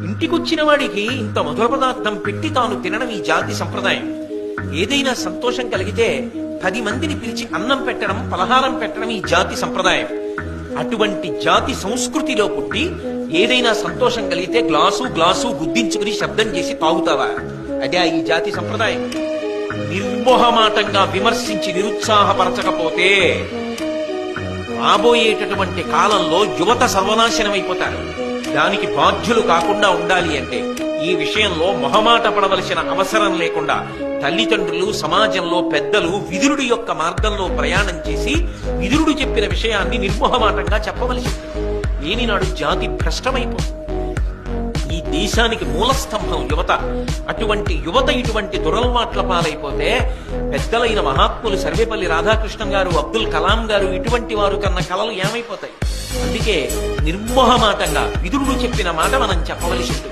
ఇంటికొచ్చిన వాడికి ఇంత మధుర పదార్థం పెట్టి తాను తినడం ఈ జాతి సంప్రదాయం. ఏదైనా సంతోషం కలిగితే 10 మందిని పిలిచి అన్నం పెట్టడం, పలహారం పెట్టడం ఈ జాతి సంప్రదాయం. అటువంటి జాతి సంస్కృతిలో పుట్టి ఏదైనా సంతోషం కలిగితే గ్లాసు గ్లాసు గుద్దించుకుని శబ్దం చేసి తాగుతావా? అదే ఈ జాతి సంప్రదాయం. నిర్మోహమాటంగా విమర్శించి నిరుత్సాహపరచకపోతే రాబోయేటటువంటి కాలంలో యువత సర్వనాశనమైపోతారు. దానికి బాధ్యులు కాకుండా ఉండాలి అంటే ఈ విషయంలో మొహమాట పడవలసిన అవసరం లేకుండా తల్లిదండ్రులు, సమాజంలో పెద్దలు విదురుడి యొక్క మార్గంలో ప్రయాణం చేసి విదురుడు చెప్పిన విషయాన్ని నిర్మోహమాటంగా చెప్పవలసి లేని నాడు జాతి భ్రష్టమైపోతుంది. ఈ దేశానికి మూలస్తంభం యువత. అటువంటి యువత ఇటువంటి దురలవాట్ల పాలైపోతే పెద్దలైన మహాత్ములు సర్వేపల్లి రాధాకృష్ణన్ గారు, అబ్దుల్ కలాం గారు ఇటువంటి వారు కన్న కలలు ఏమైపోతాయి? అందుకే నిర్మోహమాటంగా విదురుడు చెప్పిన మాట మనం చెప్పవలసి ఉంటుంది.